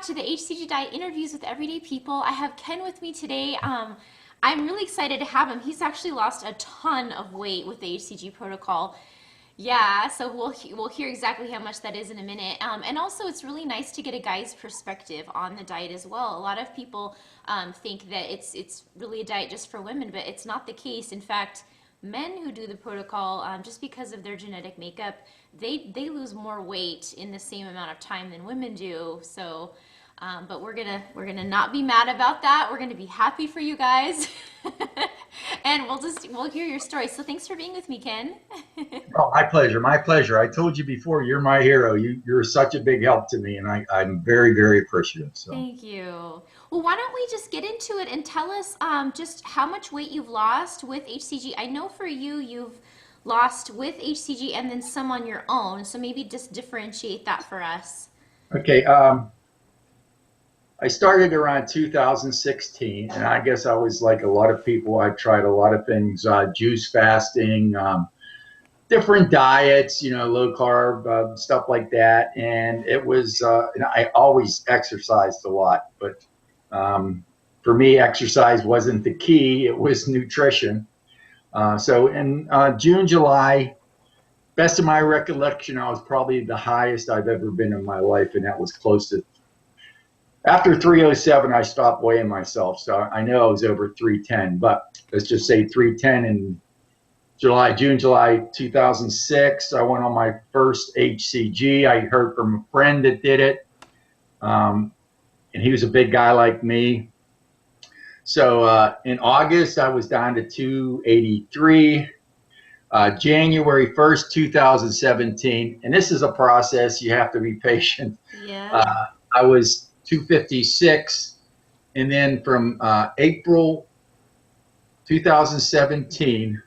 to the hCG Diet Interviews with Everyday People. I have Ken with me today. I'm really excited to have him. He's actually lost a ton of weight with the hCG protocol. Yeah, so we'll hear exactly how much that is in a minute. And also, it's really nice to get a guy's perspective on the diet as well. A lot of people think that it's really a diet just for women, but it's not the case. In fact, men who do the protocol, just because of their genetic makeup, they lose more weight in the same amount of time than women do. So, but we're gonna not be mad about that. We're gonna be happy for you guys, and we'll hear your story. So thanks for being with me, Ken. Oh, my pleasure. My pleasure. I told you before, you're my hero. You're such a big help to me, and I'm very, very appreciative. So, Thank you. Well, why don't we just get into it and tell us just how much weight you've lost with hCG? I know for you, you've lost with hCG and then some on your own. So maybe just differentiate that for us. okay. I started around 2016, and I guess I was like a lot of people. I tried a lot of things, juice fasting, different diets, low carb, stuff like that. And and I always exercised a lot, but for me, exercise wasn't the key. It was nutrition. So in June, July, best of my recollection, I was probably the highest I've ever been in my life, and that was close to after 307. I stopped weighing myself, so I know I was over 310. But let's just say 310 in June, July 2006. I went on my first hCG. I heard from a friend that did it, and he was a big guy like me. So in August, I was down to 283. January 1st, 2017, and this is a process. You have to be patient. Yeah. I was 256, and then from April 2017,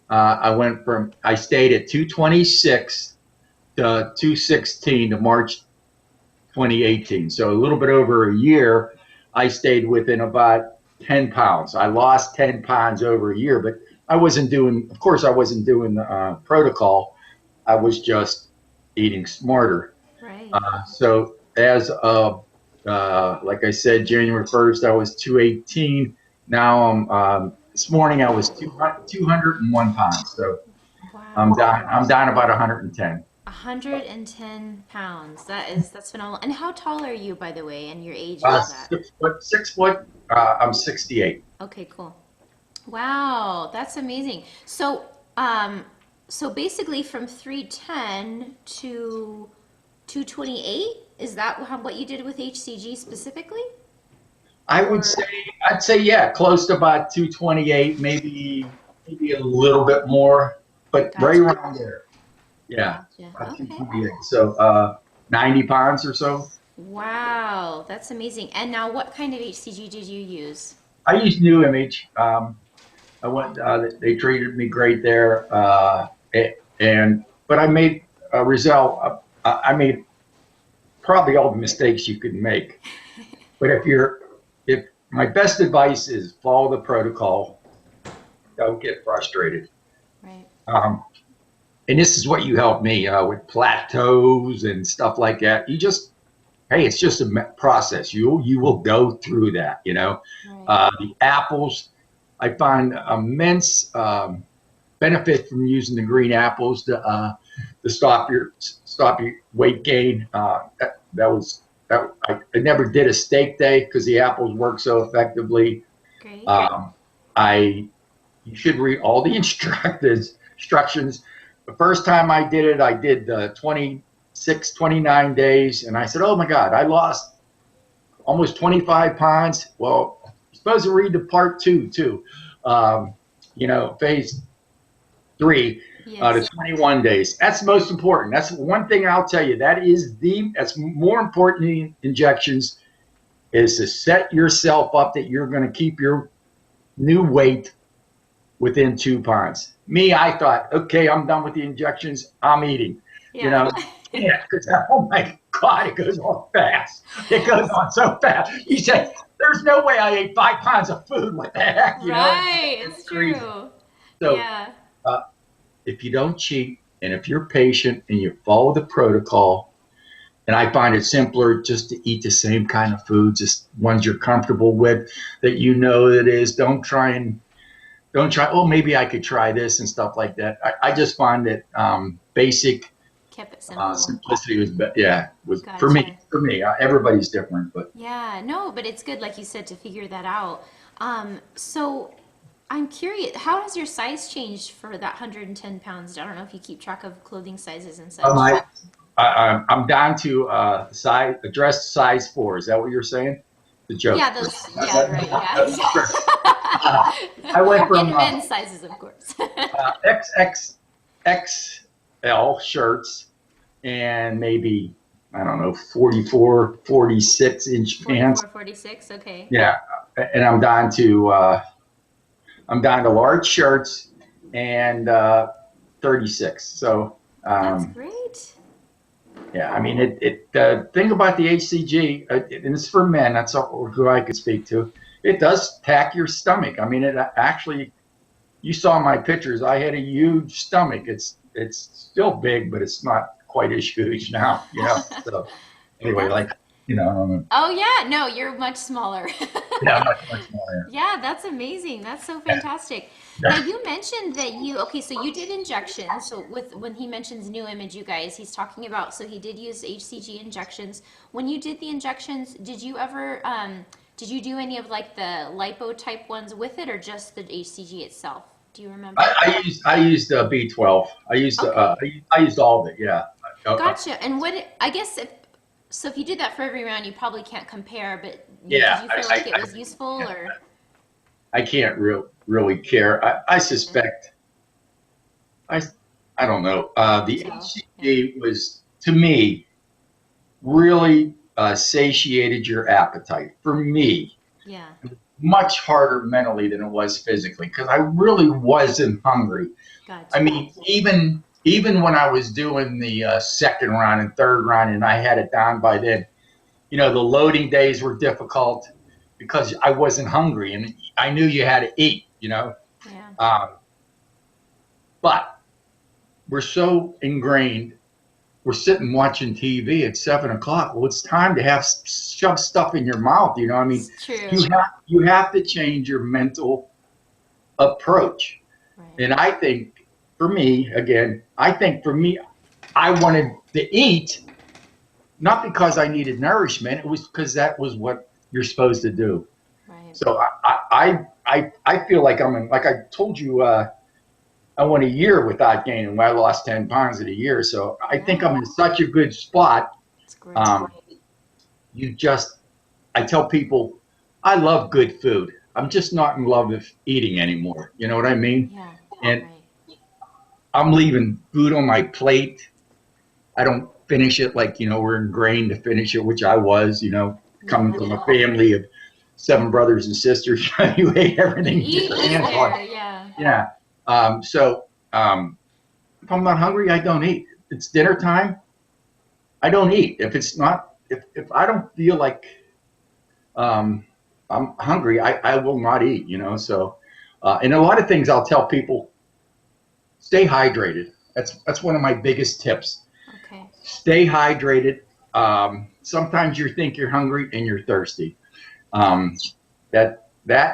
I stayed at 226 to 216 to March 2018. So a little bit over a year, I stayed within about 10 pounds. I lost 10 pounds over a year, but of course, I wasn't doing the protocol. I was just eating smarter. Right. So as of, like I said, January 1st, I was 218. Now this morning I was 201 pounds. So Wow. I'm down about 110. 110 pounds. That's phenomenal. And how tall are you, by the way, and your age and all that? 6 foot, 6 foot. I'm 68. Okay, cool. Wow, that's amazing. So basically from 310 to 228, is that what you did with hCG specifically? Or I'd say, yeah, close to about 228, maybe a little bit more, but right gotcha, around there. Yeah, gotcha. about Okay. 228. So 90 pounds or so. Wow, that's amazing. And now what kind of hCG did you use? I use New Image. I went. They treated me great there, but I made a result. I made probably all the mistakes you could make. But if my best advice is follow the protocol, don't get frustrated. Right. Um, and this is what you helped me with plateaus and stuff like that. Hey, it's just a process. You will go through that. Right. The apples, I find immense benefit from using the green apples to stop your weight gain. I never did a steak day because the apples work so effectively. Great. Um, I You should read all the instructions. The first time I did 26, 29 days, and I said, oh my God, I lost almost 25 pounds. Well, you're supposed to read the part two too. Phase 3 to Yes. 21 days. That's the most important. That's one thing I'll tell you. That's more important than injections, is to set yourself up that you're going to keep your new weight within 2 pounds. Me, I thought, okay, I'm done with the injections. I'm eating. You Yeah. know, yeah, because oh my God, it goes on fast. It goes on so fast. You say, there's no way I ate 5 pounds of food. What the heck? Right. It's It's crazy. true. So Yeah. uh, if you don't cheat and if you're patient and you follow the protocol, And I find it simpler just to eat the same kind of foods, just ones you're comfortable with, that you know that is. Don't try. Oh, maybe I could try this and stuff like that. I just find that basic Kept it simple. simplicity was, yeah, was for me. Gotcha. For me, everybody's different, but Yeah, no, but it's good, like you said, to figure that out. So I'm curious, how has your size changed for that 110 pounds? I don't know if you keep track of clothing sizes and um, such. I, I'm down to size address size 4. Is that what you're saying? The joke. Yeah, those, yeah, right, yeah. Uh, I went from In men's sizes, of course. XXXL shirts and maybe, I don't know, 44, 46-inch pants. 44, 46, okay. Yeah, and I'm down to large shirts and 36. So That's um, great. yeah, I mean the thing about the hCG, and it's for men. That's all, who I could speak to. It does pack your stomach. I mean, it actually. You saw my pictures. I had a huge stomach. It's still big, but it's not quite as huge now. So anyway, That's, like you know, oh yeah, no, you're much smaller. yeah, much more. Yeah, that's amazing. That's so Yeah. fantastic. Now Yeah. you mentioned that okay, so you did injections. So with when he mentions new image, you guys, he's talking about, so he did use hCG injections. When you did the injections, did you ever did you do any of like the lipo type ones with it or just the hCG itself? Do you remember? I used B12. Okay. I used all of it. Yeah. Gotcha. And I guess if so if you did that for every round, you probably can't compare, but did Yeah. you feel like it was useful or I can't really care. I gotcha. suspect. I I don't know. You The tell. Yeah. HCG was, to me, really satiated your appetite. For me, Yeah. much harder mentally than it was physically because I really wasn't hungry. I Gotcha. mean, even when I was doing the second round and third round, and I had it down by then, the loading days were difficult because I wasn't hungry, and I knew you had to eat. Yeah. Um, but we're so ingrained. We're sitting watching TV at 7 o'clock. Well, it's time to have shove stuff in your mouth. I mean, It's true. you have to change your mental approach. Right. And I think for me, again, I wanted to eat, not because I needed nourishment. It was because that was what you're supposed to do. Right. So I feel like like I told you, I went a year without gaining. Well, I lost 10 pounds in a year. So I think Yeah. I'm in such a good spot. It's great. Um, you just, I tell people, I love good food. I'm just not in love with eating anymore. You know what I mean? Yeah. And Right. I'm leaving food on my plate. I don't finish it like, we're ingrained to finish it, which I was, coming Yeah. from a family of 7 brothers and sisters. You ate You everything you get eat your what's hands on. there. Yeah. Yeah. So if I'm not hungry, I don't eat. It's dinner time. I don't eat. If I don't feel like um, I'm hungry, I will not eat. So and a lot of things I'll tell people: stay hydrated. That's one of my biggest tips. Okay. Stay hydrated. Sometimes you think you're hungry and you're thirsty. Um, that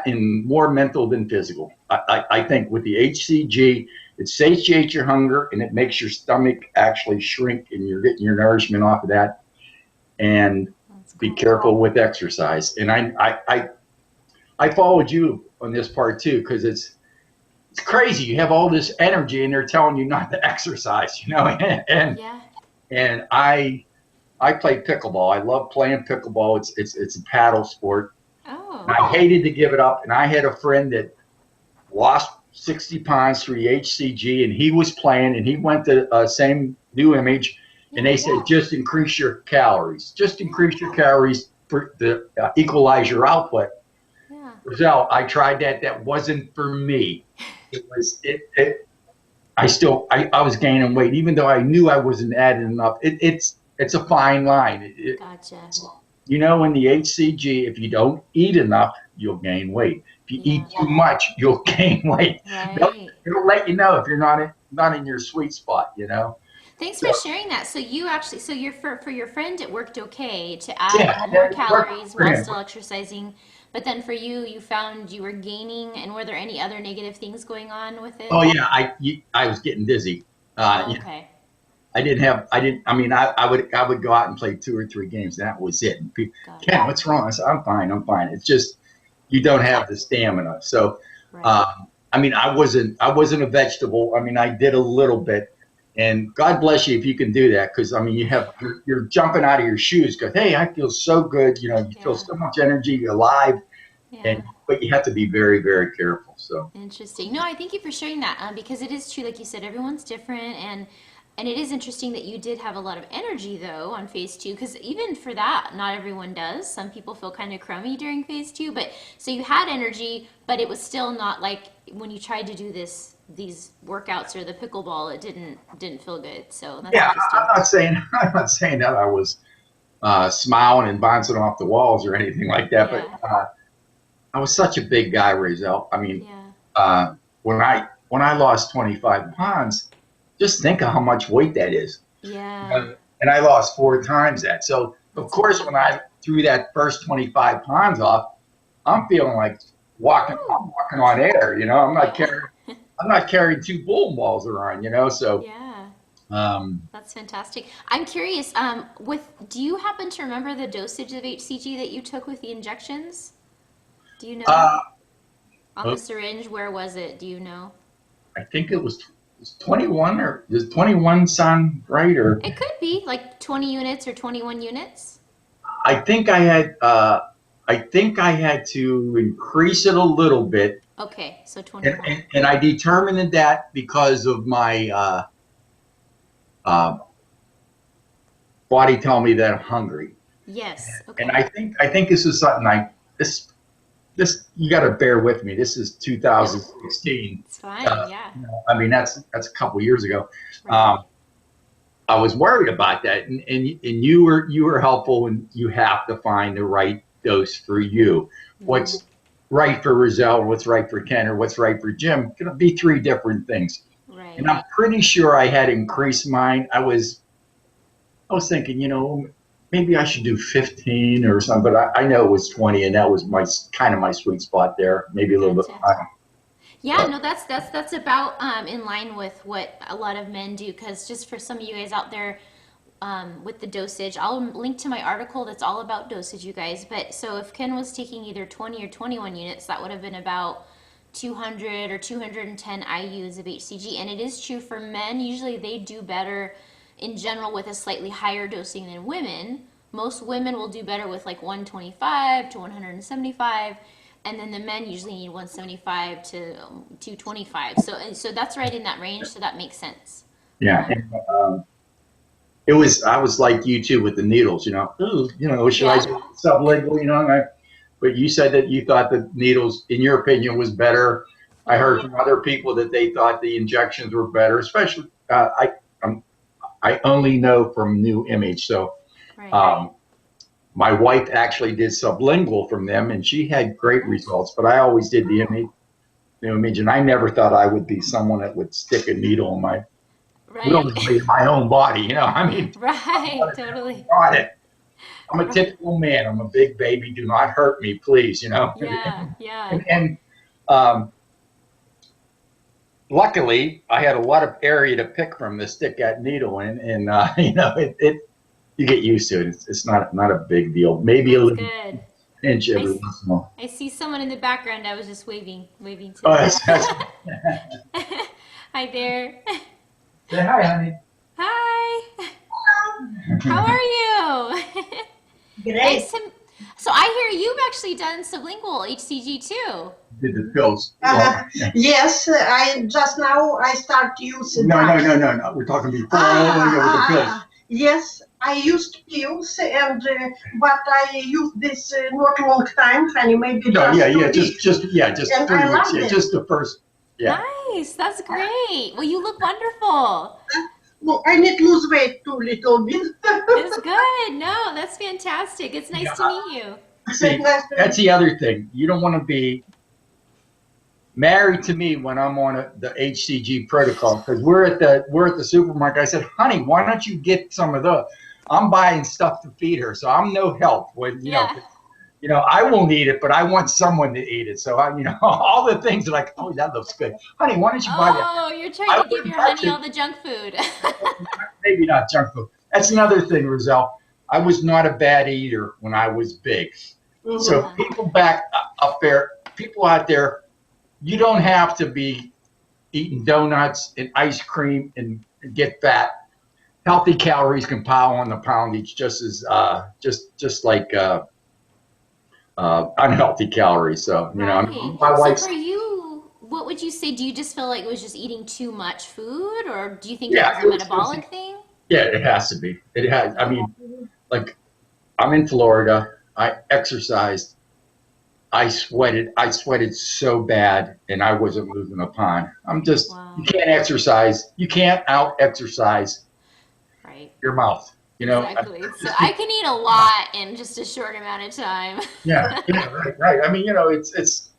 and more mental than physical. I think with the hCG, it satiates your hunger and it makes your stomach actually shrink, and you're getting your nourishment off of that. And That's be cool. careful with exercise. And I followed you on this part too, because it's crazy. You have all this energy and they're telling you not to exercise, and Yeah. and I play pickleball. I love playing pickleball. It's a paddle sport. Oh. I hated to give it up, and I had a friend that lost 60 pounds through the hCG, and he was playing, and he went to same new image, and Yeah. they said just increase your calories, just Yeah. increase your calories for the equalize your output. Yeah. Roselle, I tried that. That wasn't for me. It was it. I was gaining weight, even though I knew I wasn't adding enough. It's a fine line. Gotcha. In the hCG, if you don't eat enough, you'll gain weight. If you Yeah. eat too much, you'll gain weight. They'll, Right. it'll let you know if you're not in your sweet spot. Thanks So for sharing that. So you actually, so your for your friend, it worked okay to add yeah, more that worked calories for while him. still exercising. But then for you, you found you were gaining, and were there any other negative things going on with it? Oh yeah, I was getting dizzy. Oh, You know, okay. I didn't. I mean, I would go out and play 2 or 3 games. And that was it. And people, Got it. Ken, what's wrong? I said, I'm fine. I'm fine. It's just you don't have the stamina. So, Right. I mean, I wasn't a vegetable. I mean, I did a little bit, and God bless you if you can do that, because I mean, you're jumping out of your shoes because hey, I feel so good. You know, you feel Yeah. so much energy, you're alive, Yeah. and but you have to be very, very careful. So. Interesting. No, I thank you for sharing that because it is true, like you said, everyone's different, and it is interesting that you did have a lot of energy though on phase two because even for that, not everyone does. Some people feel kind of crummy during phase two, but so you had energy, but it was still not like when you tried to do these workouts or the pickleball, it didn't feel good. So that's Yeah, interesting. I'm not saying I'm not saying that I was smiling and bouncing off the walls or anything like that, but Yeah. I was such a big guy, Rizal. I mean, Yeah. when I lost 25 pounds, just think of how much weight that is. Yeah. And I lost 4 times that. So of That's course, when amazing. I threw that first 25 pounds off, I'm feeling like I'm Woo. walking on air. You know, Yeah. I'm not carrying 2 bowling balls around. You know, so Yeah. um, That's fantastic. I'm curious, do you happen to remember the dosage of hCG that you took with the injections? Do you know? uh, On the syringe, where was it? Do you know? I think it was 21 or does 21 sound right? Or It could be like 20 units or 21 units. I think I think I had to increase it a little bit, Okay, so and 21. I determined that because of my uh, body telling me that I'm hungry, Yes, and okay. I think this is something this you got to bear with me. This is Nope, 2016. it's fine. Yeah, You know, I mean that's a couple years ago. right. Um, I was worried about that, and you were helpful, and you have to find the right dose for you. Mm, What's right for Rizal, what's right for Ken, or what's right for Jim? Going to be 3 different things, and right. I'm pretty sure I had increased mine. I was thinking, you know, maybe I should do 15 or something, but I know it was 20, and that was my kind of my sweet spot there. Maybe a little bit Gotcha. higher. Yeah, But no, that's about in line with what a lot of men do. Because just for some of you guys out there, with the dosage, I'll link to my article that's all about dosage, you guys. But so if Ken was taking either 20 or 21 units, that would have been about 200 or 210 IU's of hCG. And it is true for men. Usually they do better in general with a slightly higher dosing than women. Most women will do better with like 125 to 175, and then the men usually need 175 to 225. So that's right in that range. So that makes sense. yeah, and, it was I was like you too with the needles. You know, ooh, you know, should I Yeah. do sublingual? You know, but you said that you thought the needles, in your opinion, was better. I Yeah. heard from other people that they thought the injections were better, especially I'm, I only know from New Image. So Right. um, my wife actually did sublingual from them, and she had great Nice. results. But I always did Oh. the image, and I never thought I would be someone that would stick a needle in my Right. willingly in my own body. You know, I mean, I Right. wanted Totally. to try it. I'm a Right. typical man. I'm a big baby. Do not hurt me, please. You know, Yeah. Yeah. and um, luckily, I had a lot of area to pick from to stick that needle in, and you know, it you get used to it. It's not a big deal. Maybe a That's little good. pinch I, every s- once in a while. I see someone in the background. I was just waving to Oh, them. that's Hi there. say hi, honey. Hi. How are you? Great. Nice to. So I hear you've actually done sublingual HCG too. Did the pills? Yes, I just now I start using drugs. No. We're talking before with the pills. Yes, I used pills and but I used this not long time, honey, maybe No, just yeah, 2 weeks. just And I 3 weeks. loved Yeah, it. just the first. Yeah, Nice. That's great. Well, you look wonderful. Well, I need to lose weight too, little bit. It's good. No, that's fantastic. It's nice yeah. to meet you. See, Nice to that's meet the other thing. You don't want to be married to me when I'm on the hCG protocol, because we're at the supermarket. I said, honey, why don't you get some of those? I'm buying stuff to feed her, so I'm no help when Yeah. I won't eat it, but I want someone to eat it. So all the things are like, oh, that looks good, honey. Why don't you buy that? Oh, you're trying I to give wouldn't your touch honey it. all the junk food. Maybe not junk food. That's another thing, Roselle. I was not a bad eater when I was big. So Yeah. people back up there, people out there, you don't have to be eating donuts and ice cream and get fat. Healthy calories can pile on the poundage just as just like unhealthy calories. So I Right. mean, my So wife's for you, what would you say? Do you just feel like it was just eating too much food, or do you think it yeah, was a metabolic thing? yeah, it has to be. It has. I Yeah. mean, like I'm in Florida. I exercised. I sweated so bad, and I wasn't moving a pond. You Wow. can't exercise. You can't out exercise Right. your mouth. Exactly. So Just I can eat a lot in just a short amount of time. yeah, yeah, right, right. I mean, it's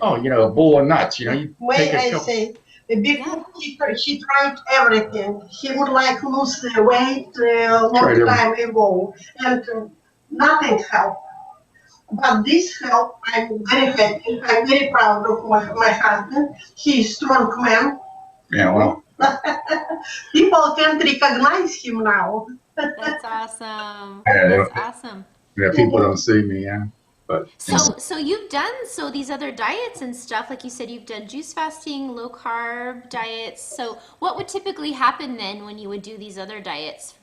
oh, a bowl of nuts. You take May a I couple. say, Yeah. before he tried everything. He would like lose the weight Try long to. time ago, and nothing helped. But this help, I'm very happy. I'm very proud of my husband. He's a strong man. Yeah, well, People can't recognize him now. That's awesome. yeah, That's awesome. yeah, people don't see me. Yeah, but So you've done these other diets and stuff, like you said, you've done juice fasting, low carb diets. So what would typically happen then when you would do these other diets?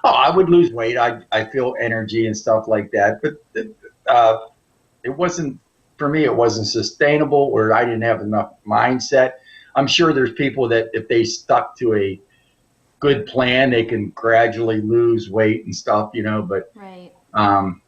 oh, I would lose weight. I feel energy and stuff like that. But uh, it wasn't for me. It wasn't sustainable, or I didn't have enough mindset. I'm sure there's people that if they stuck to a good plan, they can gradually lose weight and stuff. But Right. um,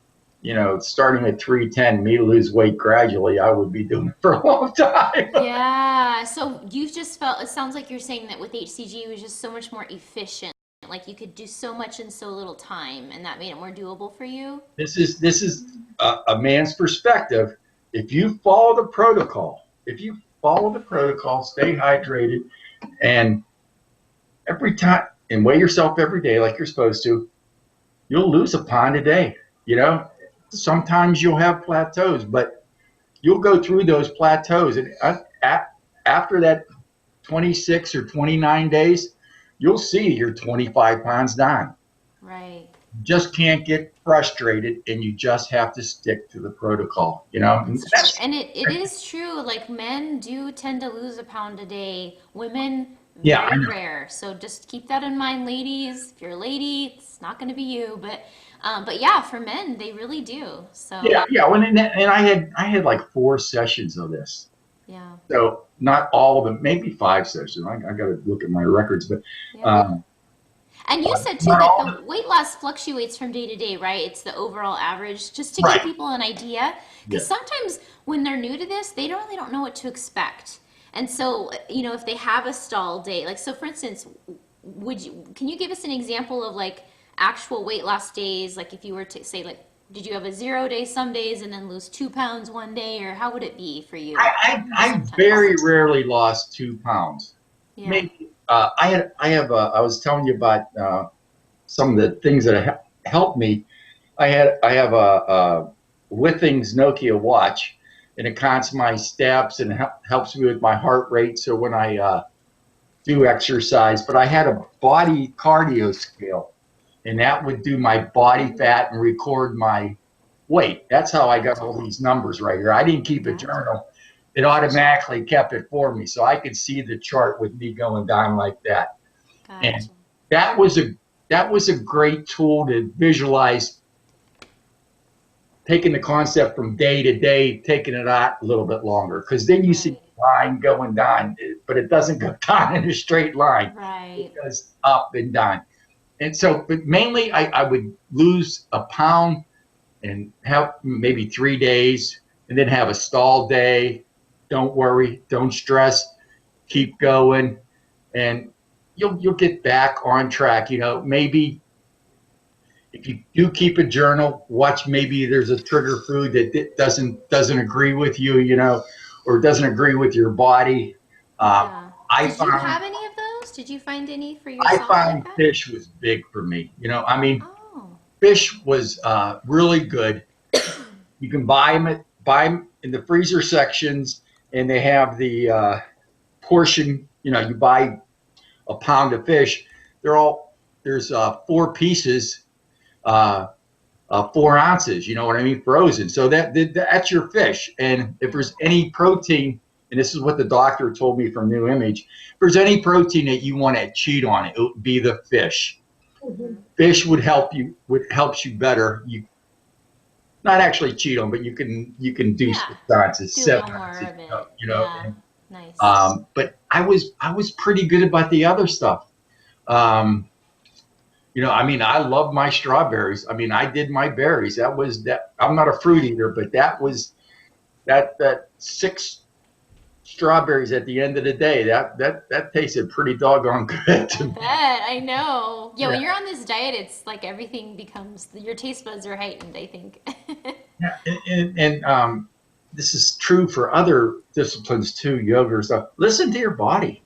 starting at 310, me to lose weight gradually, I would be doing it for a long time. Yeah. So you've just felt, it sounds like you're saying that with hCG it was just so much more efficient. Like you could do so much in so little time, and that made it more doable for you. This is a man's perspective. If you follow the protocol, stay hydrated, and every time and weigh yourself every day like you're supposed to, you'll lose a pound a day. You know, sometimes you'll have plateaus, but you'll go through those plateaus, and after that 26 or 29 days, you'll see you're 25 pounds down. Right. Just can't get frustrated, and you just have to stick to the protocol. And That's true. And it is true, like men do tend to lose a pound a day. Women, yeah, I very know. rare. So just keep that in mind, ladies. If you're a lady, it's not going to be you. But yeah, for men, they really do. So Yeah, yeah. And I had like 4 sessions of this. yeah, So not all of them, maybe 5 sessions. I got to look at my records, but yeah. um, And you said too not that all of the them. weight loss fluctuates from day to day, right? It's the overall average, just to give Right. people an idea. Yeah. Because sometimes when they're new to this, they don't really don't know what to expect. And so, if they have a stall day, like so, for instance, can you give us an example of like actual weight loss days? Like if you were to say, like, did you have a 0 day some days and then lose 2 pounds one day, or how would it be for you I sometimes? very rarely lost 2 pounds. Yeah. Maybe I was telling you about some of the things that have helped me. I have a Withings Nokia watch, and it counts my steps and helps me with my heart rate. So when I do exercise, but I had a body cardio scale, and that would do my body fat and record my weight. That's how I got Gotcha. all these numbers right here. I didn't keep a Gotcha. journal. It automatically kept it for me, so I could see the chart with me going down like that. And Gotcha. that was a great tool to visualize, taking the concept from day to day, taking it out a little bit longer, because then you see Right. the line going down, but it doesn't go down in a straight line. It Right. goes up and down. And so, but mainly I would lose a pound and have maybe 3 days, and then have a stall day. Don't worry, don't stress, keep going, and you'll get back on track. Maybe if you do keep a journal, watch maybe there's a trigger food that doesn't agree with you. or doesn't agree with your body. Yeah. I Did you found have any of those? Did you find any for I yourself like found that? fish was big for me. I mean, Oh, fish was really good. You can buy 'em in the freezer sections, and they have the portion. You buy a pound of fish. There's 4 pieces, uh, 4 ounces. You know what I mean? Frozen. So that's your fish. And if yeah. there's any protein, and this is what the doctor told me from New Image, if there's any protein that you want to cheat on, it would be the fish. Mhm. Fish helps you better. You not actually cheat on, but you can do Yeah. 6 ounces, Do a little 7 ounces. more of it. Yeah. And, Nice. but I was pretty good about the other stuff. Um, I mean, I love my strawberries. I mean, I did my berries. That was that. I'm not a fruit eater, but that was that 6 strawberries at the end of the day. That tasted pretty doggone good I to me. bet. I know. Yeah, Yeah, when you're on this diet, it's like everything becomes, your taste buds are heightened, I think. yeah, and this is true for other disciplines too, yoga or stuff. Listen to your body.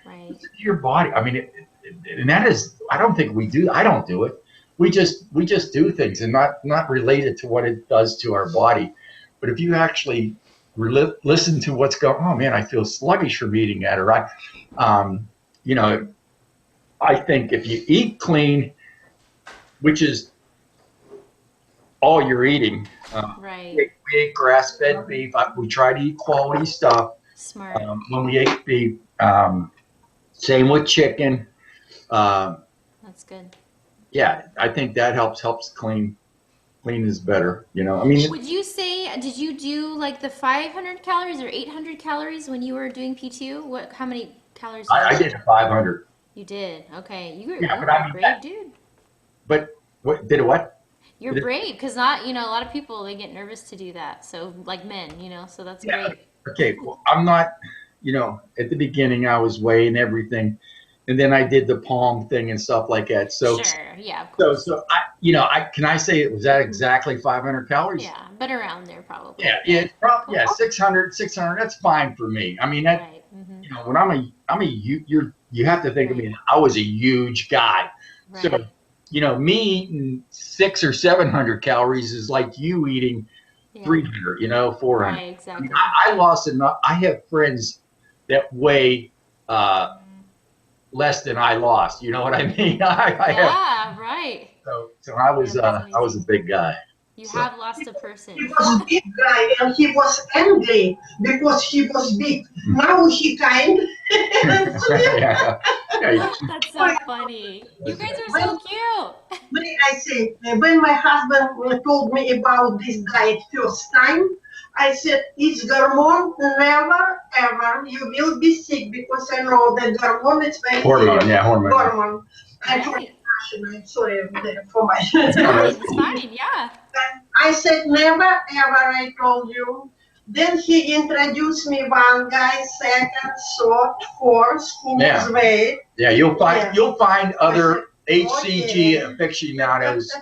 Right. Listen to your body. I mean, and that is, I don't think we do. I don't do it. We just do things and not related to what it does to our body. But if you actually listen to what's going, oh man, I feel sluggish from eating that, or um, you know, I think if you eat clean, which is all you're eating. Right. We ate grass-fed beef. We try to eat quality stuff Smart. when we ate beef. Same with chicken. Um, That's good. yeah, I think that helps clean. Clean is better. I mean, Would you say, did you do like the 500 calories or 800 calories when you were doing P2? How many calories did you I do? did a 500. You did. Okay. Yeah, but You're a I mean brave dude. but what did it? What You're did it? brave because not, a lot of people, they get nervous to do that. So, like men, so that's Yeah. great. Okay. Well, I'm not. At the beginning, I was weighing everything, and then I did the palm thing and stuff like that. So Sure. Yeah, of So, course. so I can I say it was that exactly 500 calories? Yeah, but around there probably. Yeah, yeah, Yeah. it's probably Cool. yeah, 600. That's fine for me. I mean that Right. Mm-hmm. when you have to think of Right. me. I was a huge guy, so Right. me eating 600 or 700 calories is like you eating Yeah. 300. 400. Right. I mean, Exactly. I lost enough. I have friends that weigh less than I lost. You know what I mean? I have Yeah. Right. so I Yeah, was that's I was a amazing. big guy. You So. have lost a He person. was big guy and he was angry because he was big. Now he kind. Yeah, yeah, That's so funny. You guys are when, so cute. when I say, when my husband told me about this diet first time, I said, it's hormone, never ever. You will be sick because I know that hormone is very hormone, serious. yeah, hormone. Hormone. I'm sorry, Right. I'm sorry for my. It's No, fine. that's It's cool. fine. Yeah. I said, never ever, I told you. Then he introduced me one guy, second, third, fourth, who Yeah. was weight. Yeah, you'll Yeah. find other HCG Okay. aficionados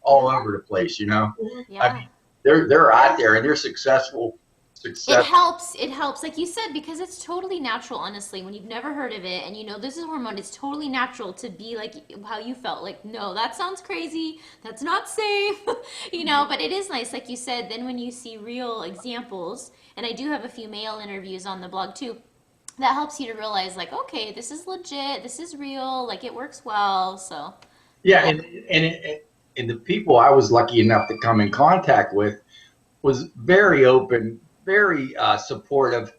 all over the place. I Yeah. mean, they're out there and they're successful. It Success. helps. It helps, like you said, because it's totally natural, honestly. When you've never heard of it and this is hormone, it's totally natural to be like how you felt. Like, no, that sounds crazy. That's not safe. But it is nice, like you said, then when you see real examples, and I do have a few male interviews on the blog too, that helps you to realize, like, okay, this is legit, this is real, like it works well. So, Yeah, yeah. and the people I was lucky enough to come in contact with was very open, very supportive.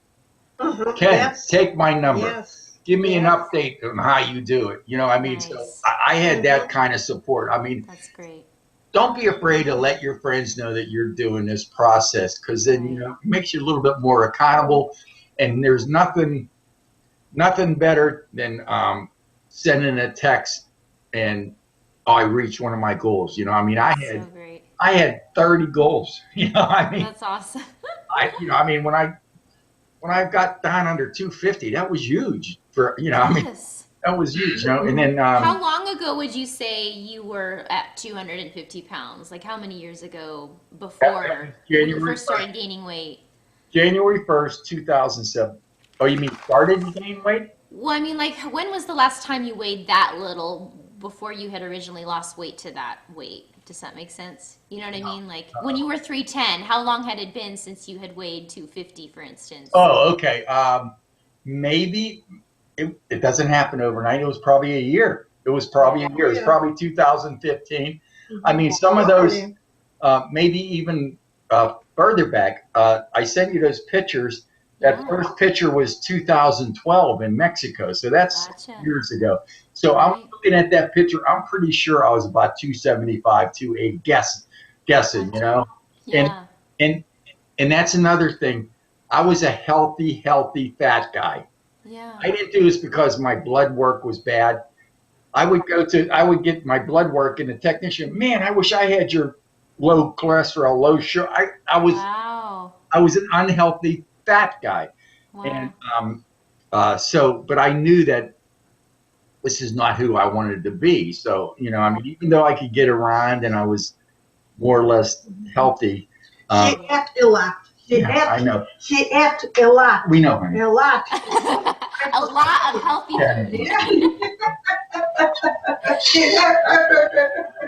Ken, Yes. take my number. Yes. Give me an Yes. update on how you do it. I mean, so Nice. I had that kind of support. I mean, That's great. don't be afraid to let your friends know that you're doing this process, because then Right. it makes you a little bit more accountable. And there's nothing better than sending a text and I reached one of my goals. I mean, That's so great. I had 30 goals. I mean, That's awesome. I mean, when I got down under 250, that was huge I mean, Yes. that was huge. And then How long ago would you say you were at 250 pounds? Like how many years ago that was before when you January first started gaining weight? January 1st, 2007. Oh, you mean started to gain weight? Well, I mean, like, when was the last time you weighed that little before you had originally lost weight to that weight? Does that make sense? You know what I mean? Like, when you were 310, how long had it been since you had weighed 250, for instance? Oh, okay. Maybe it doesn't happen overnight. It was probably a year. It was probably a year. It was probably 2015. I mean, some of those, maybe even further back. I sent you those pictures. That Yeah. first picture was 2012 in Mexico. So that's Gotcha. years ago. So I'm Right. looking at that picture. I'm pretty sure I was about 275, 280, guessing, you Gotcha. know? And, Yeah. and, and that's another thing. I was a healthy fat guy. Yeah. I didn't do this because my blood work was bad. I would get my blood work, and the technician, man, I wish I had your low cholesterol, low sugar. Wow. I was an unhealthy fat guy, and Wow. but I knew that this is not who I wanted to be. So, I mean, even though I could get around and I was more or less healthy, She ate a lot. I know. She ate a lot. We know, honey. A lot. A lot of healthy Yeah. food. Yeah.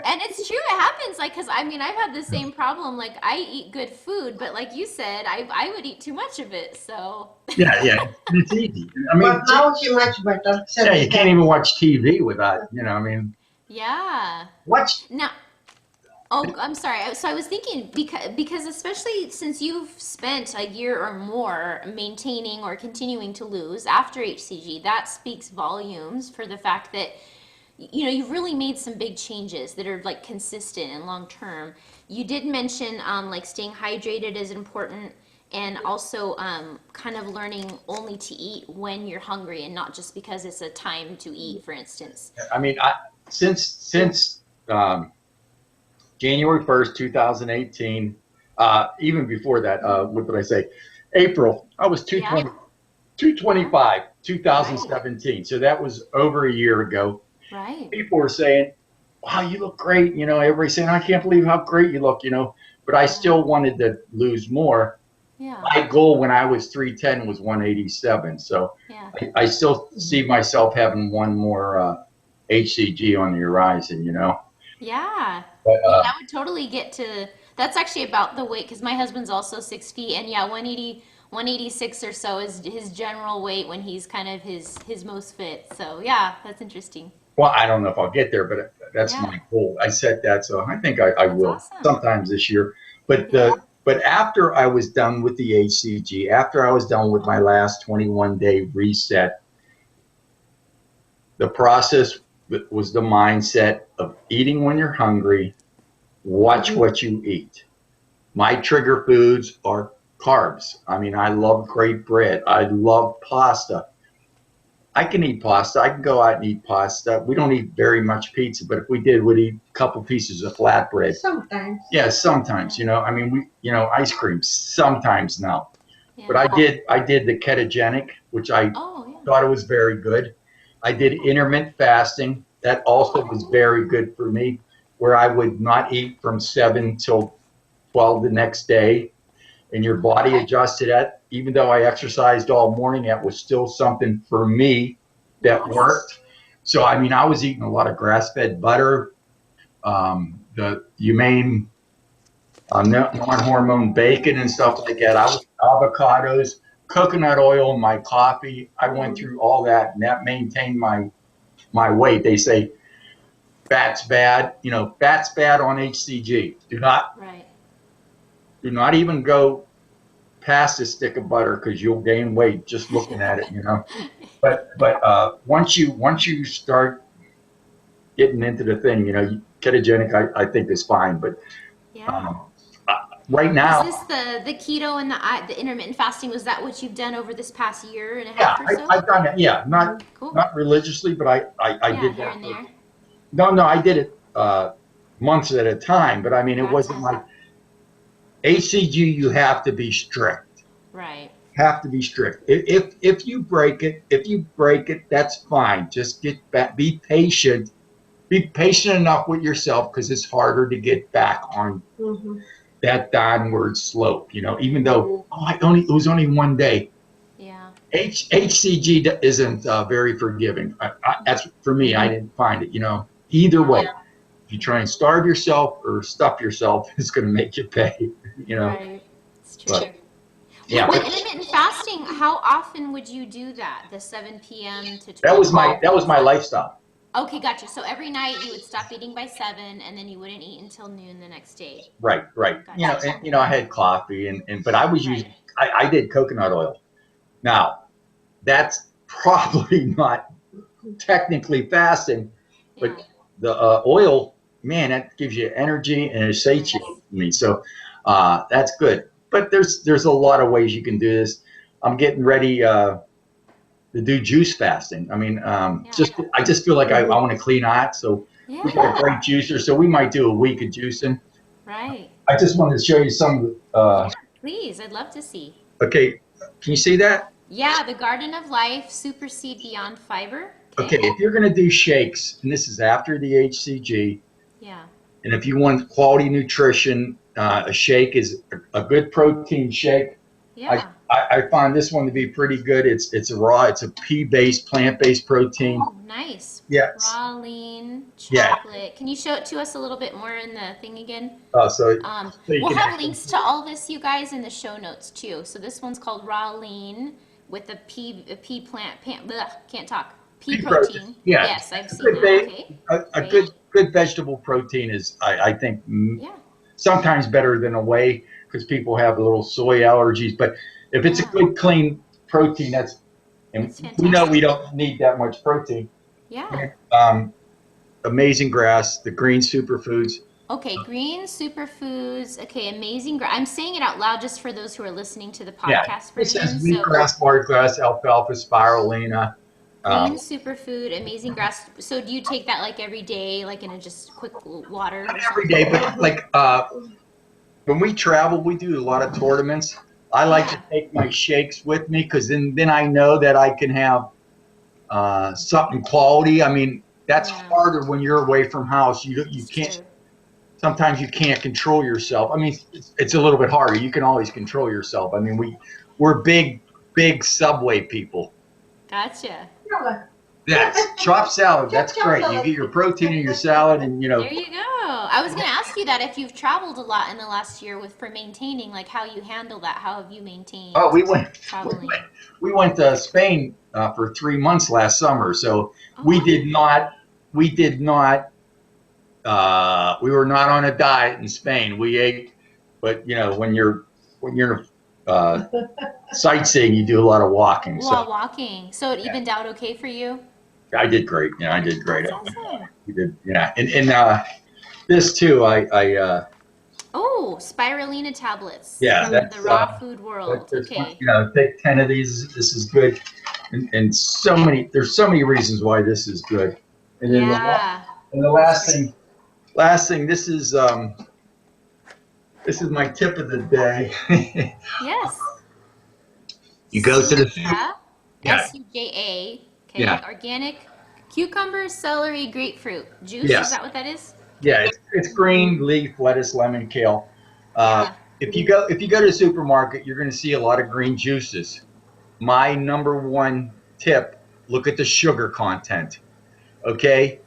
And it's true, it happens. Like, cause I mean, I've had the same problem. Like, I eat good food, but like you said, I would eat too much of it. So Yeah. It's easy. I mean, But now she much better. yeah, you can't even watch TV without, I mean, yeah. watch. Now, oh, I'm sorry. So I was thinking because especially since you've spent a year or more maintaining or continuing to lose after hCG, that speaks volumes for the fact that you've really made some big changes that are like consistent and long term. You did mention like staying hydrated is important, and also kind of learning only to eat when you're hungry and not just because it's a time to eat, for instance. I mean, since January 1st, 2018, even before that, what did I say? April, I was Yeah. 225, 2017. So that was over a year ago. Right. People were saying, wow, you look great. Everybody's saying, I can't believe how great you look, but I still wanted to lose more. Yeah. My goal when I was 310 was 187. So Yeah. I still see myself having one more hCG on the horizon, Yeah. But, Yeah, that would totally get to. That's actually about the weight because my husband's also 6 feet, and yeah, 180, 186 or so is his general weight when he's kind of his most fit. So yeah, that's interesting. well, I don't know if I'll get there, but that's Yeah, my goal. I set that, so I think I that's will awesome. sometimes this year. But Yeah. but after I was done with the hCG, after I was done with my last 21-day reset, the process was the mindset of eating when you're hungry, watch what you eat. My trigger foods are carbs. I mean, I love great bread. I love pasta. I can eat pasta. I can go out and eat pasta. We don't eat very much pizza, but if we did, we'd eat a couple pieces of flatbread. Sometimes. Yeah, sometimes, I mean, ice cream sometimes now. Yeah. But I did the ketogenic, which I Oh yeah. thought it was very good. I did intermittent fasting. That also was very good for me, where I would not eat from 7 till 12 the next day, and your body adjusted that. Even though I exercised all morning, that was still something for me that Yes. worked. So, I mean, I was eating a lot of grass-fed butter, the humane non-hormone bacon and stuff like that. I was avocados, coconut oil in my coffee. I went through all that, and that maintained my weight. They say fat's bad. Fat's bad on hCG. Right. Do not even go past a stick of butter because you'll gain weight just looking at it. But once you start getting into the thing, ketogenic I think is fine. But Yeah. right Is now, this the keto and the intermittent fasting? Was that what you've done over this past year and a yeah, half or so? I've done it. Yeah, Cool. not religiously, but I Yeah, did here that. and there. No, I did it months at a time. But I mean, it wasn't Gotcha. like hCG. You have to be strict. Right. Have to be strict. If you break it, that's fine. Just get back. Be patient. Be patient enough with yourself because it's harder to get back on. Mhm. that downward slope. Even though it was only one day. Yeah. HCG isn't very forgiving. That's for me. I didn't find it. Either way, if you try and starve yourself or stuff yourself, it's going to make you pay. Right. It's true. But, yeah. With intermittent fasting, how often would you do that? The 7 p.m. to 12? That was my lifestyle. Okay, gotcha. So every night you would stop eating by 7, and then you wouldn't eat until noon the next day. Right. Gotcha. I had coffee, but I was using. I did coconut oil. Now, that's probably not technically fasting, but the oil, man, that gives you energy and it satiates me. So that's good. But there's a lot of ways you can do this. I'm getting ready to do juice fasting. I mean, I just feel like I want to clean out. So we got a great juicer. So we might do a week of juicing. Right. I just wanted to show you some. Please, I'd love to see. Okay, can you see that? Yeah, the Garden of Life Super Seed Beyond Fiber. Okay, if you're going to do shakes, and this is after the HCG, and if you want quality nutrition, a shake is a good protein shake. Yeah. I find this one to be pretty good. It's a pea-based, plant-based protein. Oh, nice. Yes. Raw lean chocolate. Yeah. Can you show it to us a little bit more in the thing again? So we'll have links to all this, you guys, in the show notes too. So this one's called Raw Lean with a pea plant, can't talk. Pea protein. Yeah. Yes, I've seen that. Okay. A good vegetable protein is, I think, sometimes better than a whey because people have little soy allergies. But if it's a good, clean protein, that's we know we don't need that much protein. Yeah. Amazing Grass, the green superfoods. Okay, green superfoods. Okay, amazing grass. I'm saying it out loud just for those who are listening to the podcast version. It says wheatgrass, barleygrass, alfalfa, spirulina. Green superfood, amazing grass. So do you take that like every day, like in a just quick water? Not every day, but like when we travel, we do a lot of tournaments. I like to take my shakes with me because then I know that I can have something quality. I mean, that's harder when you're away from house. You can't. Sometimes you can't control yourself. I mean, it's a little bit harder. You can always control yourself. I mean, we're big Subway people. Gotcha. Yes, chopped salad. That's great. You get your protein in your salad, and There you go. I was going to ask you that if you've traveled a lot in the last year for maintaining, like how you handle that. How have you maintained? Oh, traveling? We went to Spain for 3 months last summer. So we did not. We were not on a diet in Spain. We ate, but when you're sightseeing, you do a lot of walking. Walking. So it evened out okay for you? I did great. I did great. That's awesome. We did, and this too. Spirulina tablets. Yeah, that's the raw food world. Okay. Take 10 of these. This is good, and there's so many reasons why this is good. And then the last thing. This is my tip of the day. Yes. You go to the SUJA. Okay. Yeah. Organic cucumber, celery, grapefruit juice. Yes. Is that what that is? Yeah, it's green leaf, lettuce, lemon, kale. If you go to the supermarket, you're going to see a lot of green juices. My number one tip: look at the sugar content. Okay.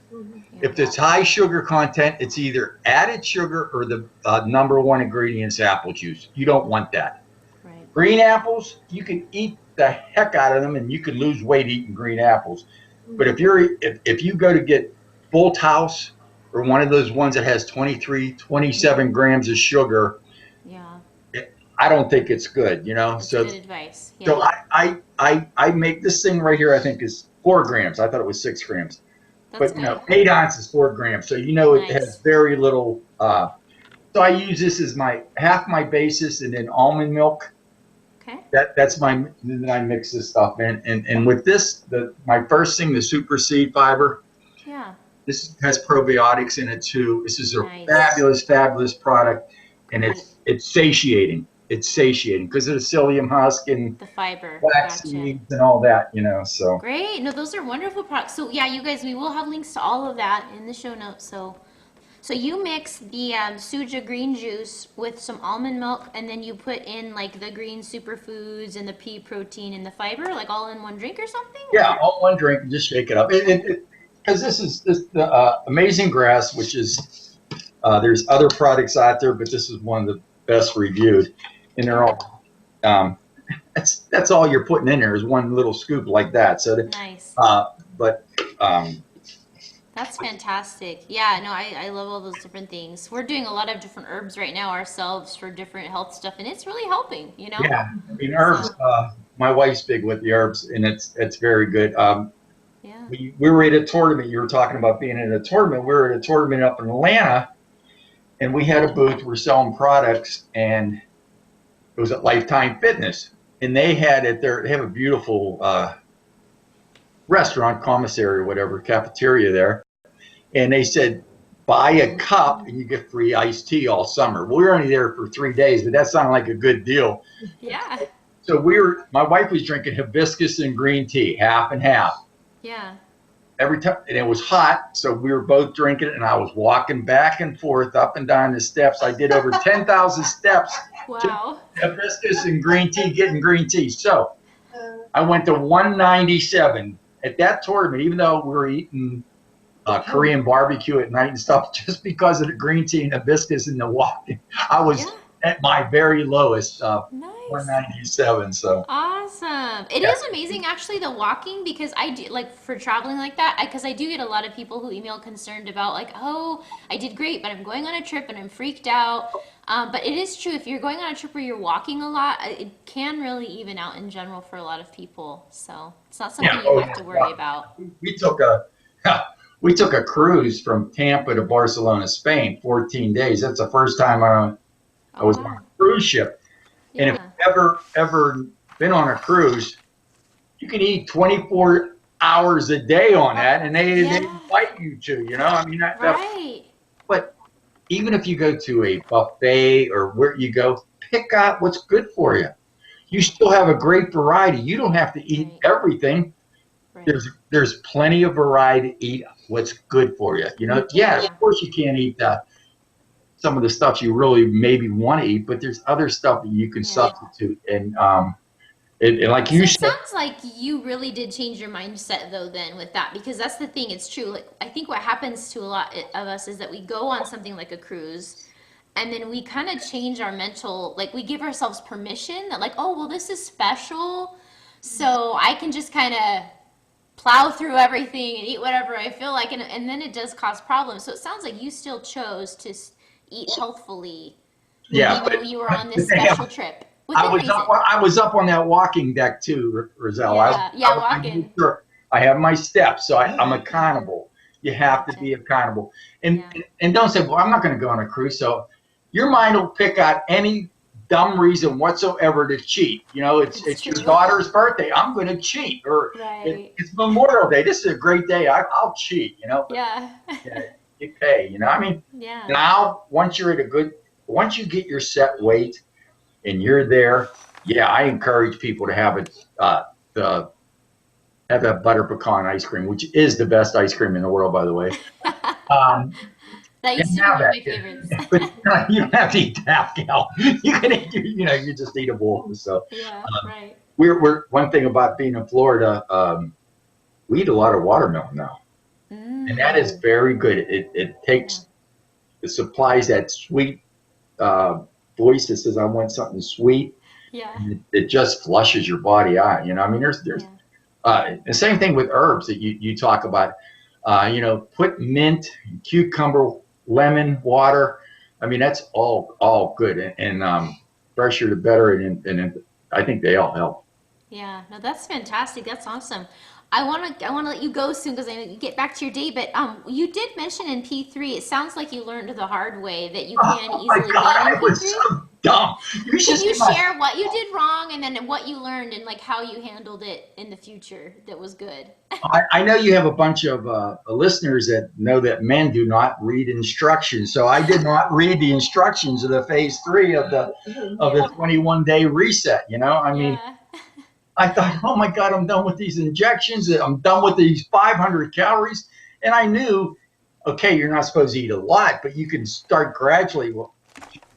If it's high sugar content, it's either added sugar or the number one ingredient is apple juice. You don't want that. Right. Green apples, you can eat the heck out of them, and you can lose weight eating green apples. But if you go to get Bolt House or one of those ones that has 23, 27 grams of sugar, I don't think it's good. That's good advice. Yeah. So I make this thing right here. I think is 4 grams. I thought it was 6 grams. That's but 8 ounces, 4 grams. So it has very little. So I use this as half my basis, and then almond milk. Okay. That's then I mix this stuff in, and with this, my first thing, the super seed fiber. Yeah. This has probiotics in it too. This is a fabulous product, and it's satiating. It's satiating because of the psyllium husk and the fiber, flax seeds and all that, So great. No, those are wonderful products. So yeah, you guys, we will have links to all of that in the show notes. So So you mix the suja green juice with some almond milk, and then you put in like the green superfoods and the pea protein and the fiber, like all in one drink or something? Yeah, Or? all one drink and just shake it up. Because this is the Amazing Grass, which is there's other products out there, but this is one of the best reviewed, and they're all that's all you're putting in there is one little scoop like that. So, Nice. but That's fantastic. Yeah, no, I love all those different things. We're doing a lot of different herbs right now ourselves for different health stuff, and it's really helping, you know? yeah, I mean herbs. So, My wife's big with the herbs, and it's very good. yeah. We were at a tournament. You were talking about being at a tournament. We were at a tournament up in Atlanta, and we had a booth. We're selling products, and it was at Lifetime Fitness, and they had it there. They have a beautiful restaurant, commissary, or whatever, cafeteria there, and they said buy a cup and you get free iced tea all summer. Well, we were only there for 3 days, but that sounded like a good deal. Yeah. So my wife was drinking hibiscus and green tea, half and half. Yeah. Every time, and it was hot, so we were both drinking it, and I was walking back and forth up and down the steps. I did over 10,000 steps. Wow. Hibiscus and green tea, getting green tea. So I went to 197 at that tournament, even though we were eating Korean barbecue at night and stuff, just because of the green tea and hibiscus and the walking. I was at my very lowest, Nice. 197. So Awesome. It is amazing actually the walking because I do like for traveling like that because I do get a lot of people who email concerned about like, oh, I did great, but I'm going on a trip and I'm freaked out. But it is true if you're going on a trip where you're walking a lot, it can really even out in general for a lot of people. So it's not something you have to worry about. we took a we took a cruise from Tampa to Barcelona, Spain, 14 days. That's the first time I was on a cruise ship. And if you've ever been on a cruise, you can eat 24 hours a day on that, and they invite you to, you know. I mean, Right. but even if you go to a buffet or where you go, pick out what's good for you. You still have a great variety. You don't have to eat everything. Right. There's plenty of variety to eat what's good for you. You know, of course you can't eat some of the stuff you really maybe want to eat, but there's other stuff that you can substitute. And like you said, it sounds like you really did change your mindset though then with that because that's the thing. It's true. Like I think what happens to a lot of us is that we go on something like a cruise and then we kind of change our mental, like we give ourselves permission that like, oh, well, this is special. So I can just kind of plow through everything and eat whatever I feel like. And then it does cause problems. So it sounds like you still chose to eat healthfully. Yeah. Even though you were on this special trip. I was up on that walking deck too, Roselle. Walking. I have my steps, so I'm accountable. You have to be accountable. And don't say, well, I'm not going to go on a cruise. So your mind will pick out any dumb reason whatsoever to cheat. You know, it's your daughter's birthday. I'm going to cheat. Or it's Memorial Day. This is a great day. I'll cheat, you know. You pay, you know. I mean, now once you get your set weight and you're there, I encourage people to have that butter pecan ice cream, which is the best ice cream in the world, by the way. That used to be one of my favorites. But you don't have to eat half gal. You can eat, you just eat a bowl. So right. We're one thing about being in Florida, we eat a lot of watermelon now. And that is very good. It supplies that sweet voice that says, I want something sweet. Yeah. And it just flushes your body out. You know, I mean, there's the same thing with herbs that you talk about. Put mint, cucumber, lemon, water. I mean, that's all good. And fresher the better. And I think they all help. Yeah, no, that's fantastic. That's awesome. I want to let you go soon because I know you get back to your day. But you did mention in P3, it sounds like you learned the hard way that you can easily gain in I P3. was so dumb. Can you share what you did wrong and then what you learned and like how you handled it in the future that was good? I know you have a bunch of listeners that know that men do not read instructions. So I did not read the instructions of the phase 3 of the 21-day reset. You know, I mean. I thought, oh my God, I'm done with these injections. I'm done with these 500 calories. And I knew, okay, you're not supposed to eat a lot, but you can start gradually. Well,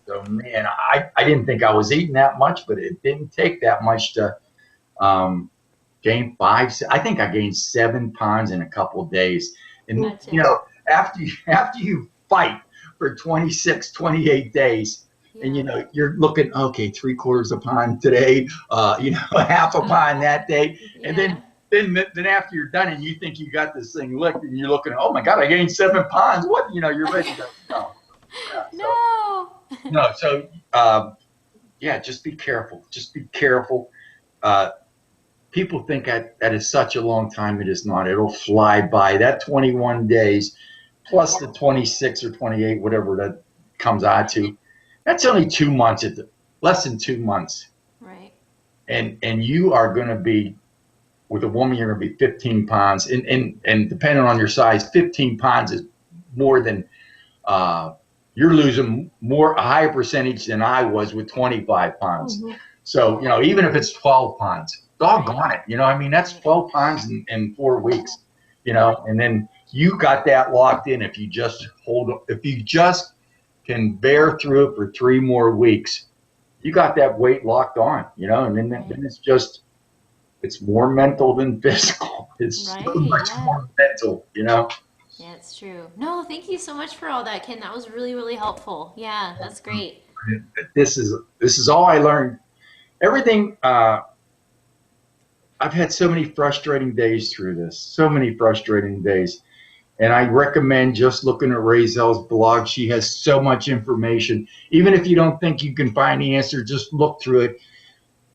so man, I didn't think I was eating that much, but it didn't take that much to um, gain I think I gained 7 pounds in a couple of days. And Gotcha. after you fight for 26, 28 days, and Yeah. you're looking, okay, 3/4 a pound today, half a pound that day, and Yeah. then after you're done and you think you got this thing licked, and you're looking, oh my God, I gained 7 pounds. What? You're ready to go. Yeah, so No. no, so yeah, just be careful. Just be careful. Uh, People think that is such a long time. It is not. It'll fly by. That 21 days plus the 26 or 28, whatever that comes out to, that's only 2 months, less than 2 months. Right. And you are going to be, with a woman, you're going to be 15 pounds. And depending on your size, 15 pounds is more than, you're losing a higher percentage than I was with 25 pounds. Mhm. So, even if it's 12 pounds, doggone it. That's Right. 12 pounds in 4 weeks, and then you got that locked in. If you just can bear through it for 3 more weeks, you got that weight locked on, and then, Right. then it's more mental than physical. It's so Right. much Yeah. more mental. Yeah, it's true. No, thank you so much for all that, Ken. That was really, really helpful. Yeah, that's great. This is all I learned. Everything. I've had so many frustrating days through this, so many frustrating days. And I recommend just looking at Razel's blog. She has so much information. Even if you don't think you can find the answer, just look through it.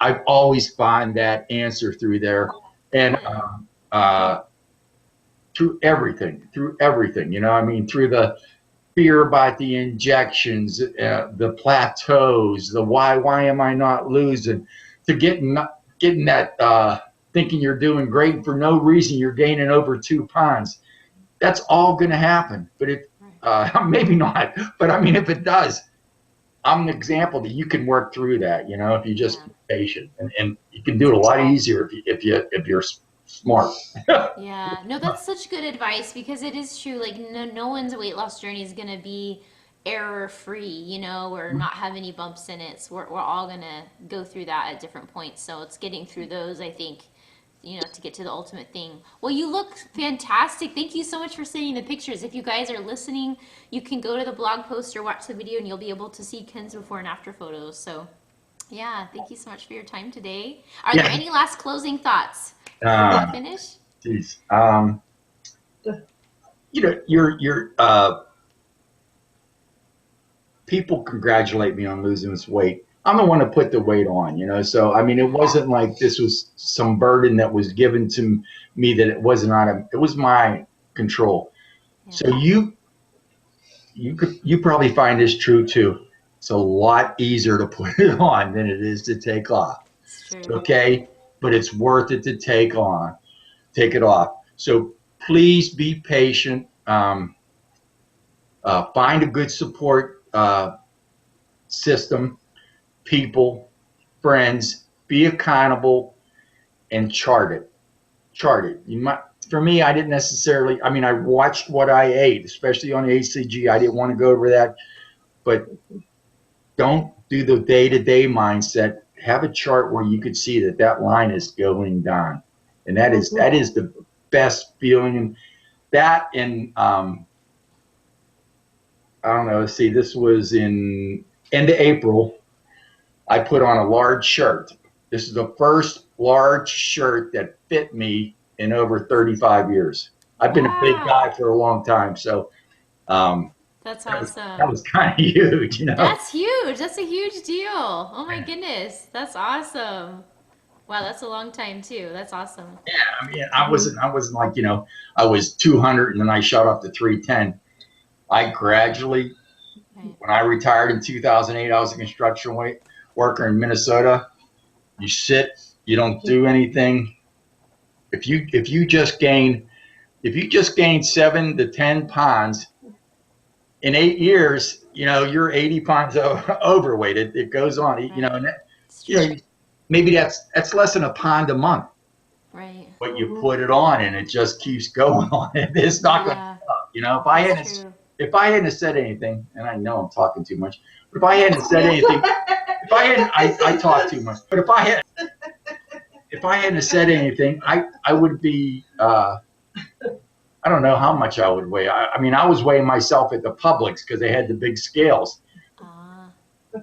I've always found that answer through there. And Good. through everything, through through the fear about the injections, the plateaus, the why am I not losing, to getting that thinking you're doing great, for no reason you're gaining over 2 pounds. That's all going to happen. But maybe not. But if it does, I'm an example that you can work through that. If you just Yeah. be patient, and you can do it a lot easier if you're smart. Yeah. No, that's such good advice because it is true. Like, no one's weight loss journey is going to be error free, or not have any bumps in it. So we're all going to go through that at different points. So it's getting through those, I think, to get to the ultimate thing. Well, you look fantastic. Thank you so much for sending the pictures. If you guys are listening, you can go to the blog post or watch the video and you'll be able to see Ken's before and after photos. So, yeah, thank you so much for your time today. Are there Yeah. any last closing thoughts before we Uh, finish? Geez. You're people congratulate me on losing this weight. I'm the one to put the weight on. So it wasn't like this was some burden that was given to me that it wasn't it was my control. Yeah. So you probably find this true too. It's a lot easier to put it on than it is to take off. It's true. Okay, but it's worth it to take it off. So please be patient. Find a good support system, people, friends. Be accountable and chart it. For me, I didn't necessarily. I watched what I ate, especially on hCG. I didn't want to go over that, but don't do the day-to-day mindset. Have a chart where you could see that line is going down, and that is the best feeling. That and I don't know. See, this was in end of April. I put on a large shirt. This is the first large shirt that fit me in over 35 years. I've been a big guy for a long time, so That's that awesome. was kind of huge. That's huge. That's a huge deal. Oh my goodness. That's awesome. Wow, that's a long time too. That's awesome. Yeah, I wasn't like, I was 200 and then I shot up to 310. I gradually, Right. when I retired in 2008, I was a construction worker in Minnesota. You sit, you don't do anything. If you just gain 7 to 10 pounds in 8 years, you're 80 pounds overweight. It goes on, and It's true. maybe that's less than a pound a month. Right. But you put it on and it just keeps going on. It's not going to Yeah. stop. You know, if I hadn't said anything, and I know I'm talking too much, but if I hadn't said anything, I talk too much. But if I hadn't said anything, I would be. I don't know how much I would weigh. I mean, I was weighing myself at the Publix because they had the big scales,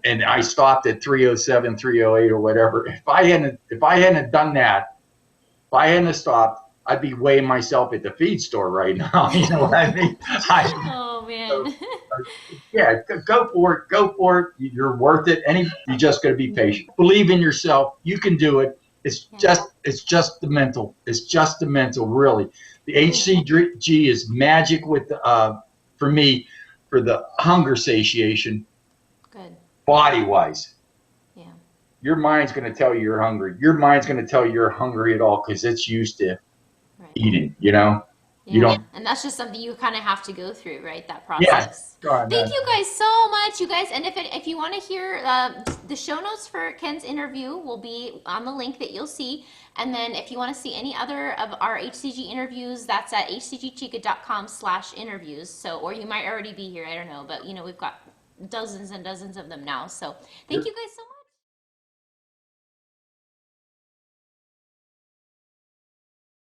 and I stopped at 307, 308, or whatever. If I hadn't done that, if I hadn't stopped, I'd be weighing myself at the feed store right now. You know what I mean? Oh man. Yeah, go for it. Go for it. You're worth it. You're just going to be patient. Believe in yourself. You can do it. It's just the mental. It's just the mental, really. The hCG is magic with for me, for the hunger satiation. Good. Body-wise. Yeah. Your mind's going to tell you you're hungry. Your mind's going to tell you you're hungry at all because it's used to eating, you know? Yeah. You don't. And that's just something you kind of have to go through, right? That process. Yeah. Thank you guys so much, you guys. And if you want to hear the show notes for Ken's interview will be on the link that you'll see. And then if you want to see any other of our hCG interviews, that's at hcgchica.com/interviews. So, or you might already be here. I don't know, but you know, we've got dozens and dozens of them now. So thank you guys so much.